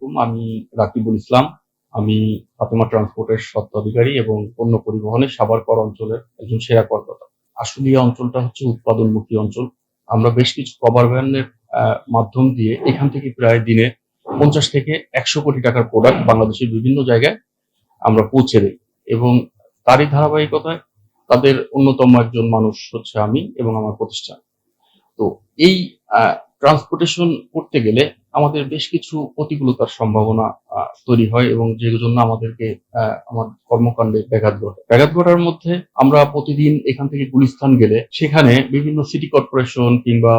আলাইকুম। আমি রাকিবুল ইসলাম। আমি ফাতেমা ট্রান্সপোর্টের স্বত্বাধিকারী এবং পণ্য পরিবহনের সাভার কর অঞ্চলের একজন সেরা কর্মকর্তা। আসলে এই অঞ্চলটা হচ্ছে উৎপাদনমুখী অঞ্চল। আমরা বেশ কিছু কভার ভ্যানের মাধ্যম দিয়ে এখান থেকে প্রায় দিনে 50 থেকে 100 কোটি টাকার প্রোডাক্ট বাংলাদেশের বিভিন্ন জায়গায় আমরা পৌঁছে দেই এবং তারই ধারাবাহিকতায় তাদের অন্যতম একজন মানুষ হচ্ছে আমি এবং আমার প্রতিষ্ঠান। তো এই ট্রান্সপোর্টেশন করতে গেলে আমাদের বেশ কিছু প্রতিকূলতার সম্ভাবনা তৈরি হয় এবং যে জন্য আমাদেরকে আমার কর্মকাণ্ডে ব্যাঘাত ঘটার মধ্যে আমরা প্রতিদিন এখান থেকে গুলিস্তান গেলে সেখানে বিভিন্ন সিটি কর্পোরেশন কিংবা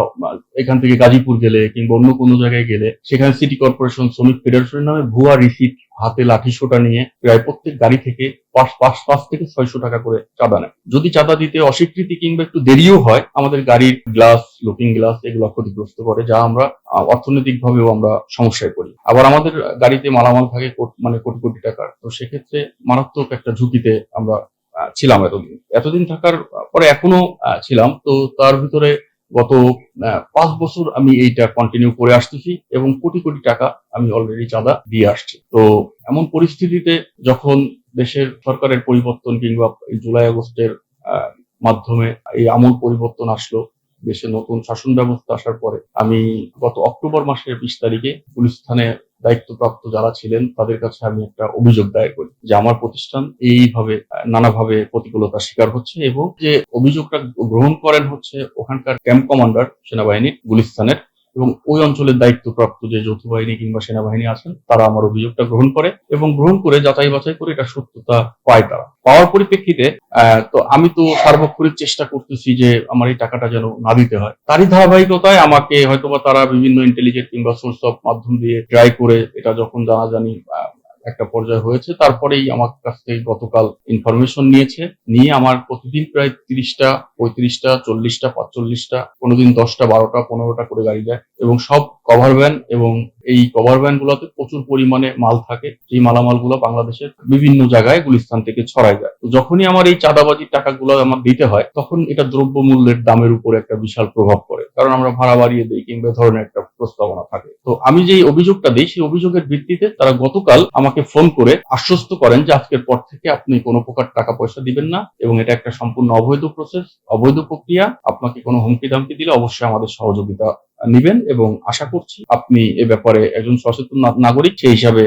এখান থেকে গাজীপুর গেলে কিংবা অন্য কোনো জায়গায় গেলে সেখানে সিটি কর্পোরেশন শ্রমিক ফেডারেশনের নামে ভুয়া রিসিট হাতে লাঠি সোটা নিয়ে প্রায় প্রত্যেক গাড়ি থেকে 5 থেকে 600 টাকা করে চাঁদা নেয়। যদি চাঁদা দিতে অস্বীকৃতি কিংবা একটু দেরিও হয় আমাদের গাড়ির গ্লাস, লুকিং গ্লাস এগুলো ক্ষতিগ্রস্ত করে, যা আমরা অর্থনৈতিক ভাবেও আমরা সমস্যায় পড়ি। আবার আমাদের গাড়িতে মালামাল থাকে মানে কোটি কোটি টাকার, তো সেক্ষেত্রে মারাত্মক একটা ঝুঁকিতে আমরা ছিলাম এতদিন থাকার পরে এখনো ছিলাম। তো তার ভিতরে গত 5 বছর আমি এইটা কন্টিনিউ করে আসতেছি এবং কোটি কোটি টাকা আমি অলরেডি চাঁদা দিয়ে আসছি। তো এমন পরিস্থিতিতে যখন দেশের সরকারের পরিবর্তন কিংবা জুলাই আগস্টের মাধ্যমে এই আমূল পরিবর্তন আসলো, দেশে নতুন শাসন ব্যবস্থা আসার পরে আমি গত অক্টোবর মাসের 20 তারিখে পুলিশ থানায় দায়িত্বপ্রাপ্ত যারা ছিলেন তাদের কাছে আমি একটা অভিযোগ দায়ের করি যে আমার প্রতিষ্ঠান এইভাবে নানাভাবে প্রতিকূলতার শিকার হচ্ছে এবং যে অভিযোগটা গ্রহণ করেন হচ্ছে ওখানকার ক্যাম্প কমান্ডার সেনাবাহিনীর গুলিস্তানের এবং ওই অঞ্চলের দায়িত্বপ্রাপ্ত যে যৌথ বাহিনী কিংবা সেনাবাহিনী আছেন তারা আমার অভিযোগটা গ্রহণ করে এবং গ্রহণ করে যাচাই বাছাই করে এটা সত্যতা পায়। তারা পাওয়ার পরিপ্রেক্ষিতে তো আমি তো সার্বক্ষণিক চেষ্টা করতেছি যে আমার এই টাকাটা যেন না দিতে হয়। তারই ধারাবাহিকতায় আমাকে হয়তোবা তারা বিভিন্ন ইন্টেলিজেন্ট কিংবা সোর্স অফ মাধ্যম দিয়ে ট্রাই করে এটা যখন জানাজানি একটা পর্যায়ে হয়েছে, তারপরেই আমার কাছ থেকে গতকাল ইনফরমেশন নিয়ে আমার প্রতিদিন প্রায় 30টা 35টা 40টা 45টা কোনোদিন 10টা 12টা 15টা করে গাড়ি যায় এবং সব কভার ভ্যান এবং এই কভার ভ্যান গুলোতে প্রচুর পরিমাণে মাল থাকে। এই মালামাল গুলো বাংলাদেশের বিভিন্ন জায়গায় গুলিস্তান থেকে ছড়ায় যায়। তো যখনই আমার এই চাঁদাবাজির টাকাগুলো আমার দিতে হয় তখন এটা দ্রব্য মূল্যের দামের উপর একটা বিশাল প্রভাব পড়ে, কারণ আমরা ভাড়া বাড়িয়ে দিই কিংবা ধরনের একটা প্রস্তাবনা থাকে। তো আমি যে অভিযোগটা দিই সেই অভিযোগের ভিত্তিতে তারা গতকাল আমাকে ফোন করে আশ্বস্ত করেন যে আজকের পর থেকে আপনি কোনো প্রকার টাকা পয়সা দিবেন না এবং এটা একটা সম্পূর্ণ অবৈধ প্রসেস, অবৈধ প্রক্রিয়া। আপনাকে কোনো হুমকি ধামকি দিলে অবশ্যই আমাদের সহযোগিতা নিবেন এবং আশা করছি আপনি এ ব্যাপারে একজন সচেতন নাগরিক সেই হিসাবে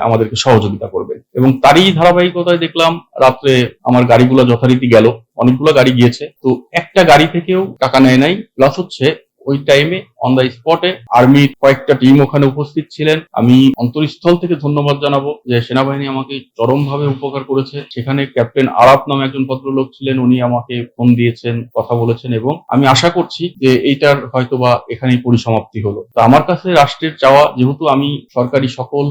আমাদেরকে সহযোগিতা করবেন। এবং তারই ধারাবাহিকতায় দেখলাম রাত্রে আমার গাড়িগুলো যথারীতি গেল, অনেকগুলো গাড়ি গিয়েছে, তো একটা গাড়ি থেকেও টাকা নেয় নাই। প্লাস হচ্ছে ওই টাইমে অন দ্য স্পটে আর্মির কয়েকটা টিম ওখানে উপস্থিত ছিলেন। আমি অন্তরস্থল থেকে ধন্যবাদ জানাবো যে সেনাবাহিনী আমাকে চরমভাবে উপকার করেছে। সেখানে ক্যাপ্টেন আরাফ নামে একজন ভদ্রলোক ছিলেন, উনি আমাকে ফোন দিয়েছেন, কথা বলেছেন এবং আমি আশা করছি যে এইটার হয়তোবা এখানেই পরিসমাপ্তি হলো। তো আমার কাছে রাষ্ট্রের চাওয়া, যেহেতু আমি সরকারি সকল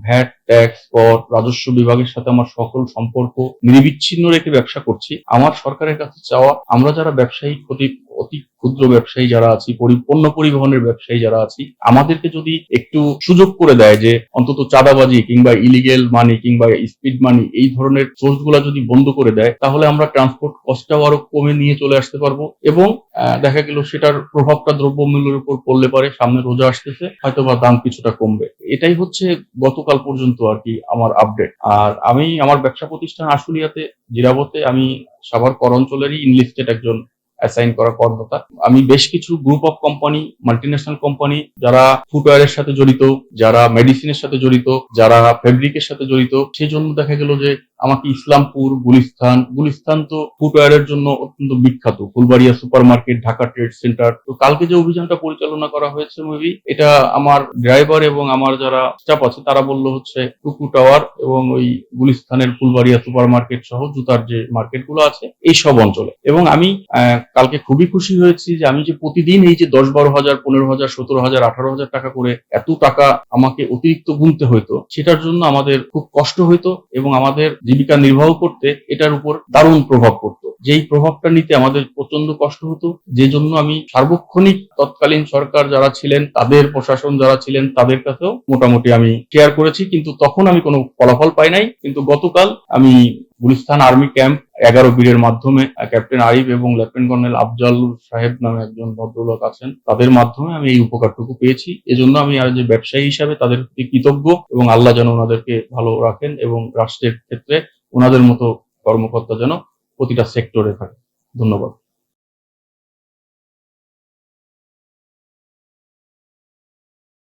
ভ্যাট, ট্যাক্স, কর, রাজস্ব বিভাগের সাথে আমার সকল সম্পর্ক নিরবিচ্ছিন্ন রেখে ব্যবসা করছি, আমার সরকারের কাছে চাওয়া আমরা যারা ব্যবসায়ী অতি ক্ষুদ্র ব্যবসায়ী যারা আছি, পণ্য পরিবহনের ব্যবসায়ী যারা আছি, আমাদেরকে যদি একটু সুযোগ করে দেয় যে অন্তত চাঁদাবাজি কিংবা ইলিগেল মানি কিংবা স্পিড মানি এই ধরনের সোর্স গুলা যদি বন্ধ করে দেয়, তাহলে আমরা ট্রান্সপোর্ট কস্টটাও আরো কমে নিয়ে চলে আসতে পারবো এবং দেখা গেল সেটার প্রভাবটা দ্রব্যমূল্যের উপর পড়লে পারে, সামনে রোজা আসতেছে, হয়তো বা দাম কিছুটা কমবে। এটাই হচ্ছে গতকাল পর্যন্ত আর কি আমার আপডেট। আর আমি আমার ব্যবসা প্রতিষ্ঠান আশুলিয়াতে জিরাবতে আমি সাভার কর অঞ্চলেরই ইনলিস্টেড একজন অ্যাসাইন করা কর্মকর্তা। আমি বেশ কিছু group of company, multinational company যারা ফুটওয়্যারের সাথে জড়িত, যারা মেডিসিনের সাথে জড়িত, যারা ফেব্রিকের সাথে জড়িত, সেই জন্য দেখা গেল যে আমাকে ইসলামপুর, গুলিস্তান তো ফুটওয়্যারের জন্য অত্যন্ত বিখ্যাত, Phulbaria super market, Dhaka trade centre. তো কালকে যে অভিযানটা পরিচালনা করা হয়েছে মেবি এটা আমার ড্রাইভার এবং আমার যারা স্টাফ আছে তারা বললো হচ্ছে টুকু টাওয়ার এবং ওই গুলিস্তানের ফুলবাড়িয়া সুপার মার্কেট সহ জুতার যে মার্কেট গুলো আছে এই সব অঞ্চলে। এবং আমি কালকে খুবই খুশি হয়েছি যে আমি যে প্রতিদিন এই যে 10-12 হাজার, 15 হাজার, 17 হাজার, 18 হাজার টাকা করে এত টাকা আমাকে অতিরিক্ত গুনতে হইতো, সেটার জন্য আমাদের খুব কষ্ট হইতো এবং আমাদের জীবিকা নির্বাহ করতে এটার উপর দারুণ প্রভাব পড়তো। যেই প্রভাবটা নিতে আমাদের প্রচন্ড কষ্ট হতো, যে জন্য আমি সার্বক্ষণিক তৎকালীন সরকার যারা ছিলেন, তাদের প্রশাসন যারা ছিলেন, তাদের কাছেও মোটামুটি আমি শেয়ার করেছি, কিন্তু তখন আমি কোনো ফলাফল পাই নাই। কিন্তু গতকাল আমি গুলিস্তান আর্মি ক্যাম্প 11 বীরের মাধ্যমে ক্যাপ্টেন আরিফ এবং লেফটেন্যান্ট কর্নেল আফজাল সাহেব নামে একজন ভদ্রলোক আছেন, তাদের মাধ্যমে আমি এই উপকারটুকু পেয়েছি। এজন্য আমি আজ ব্যবসায়ী হিসাবে তাদের প্রতি কৃতজ্ঞ, এবং আল্লাহ যেন ওনাদেরকে ভালো রাখেন এবং রাষ্ট্রের ক্ষেত্রে ওনাদের মতো কর্মকর্তা যেন প্রতিটা সেক্টরে থাকে। ধন্যবাদ।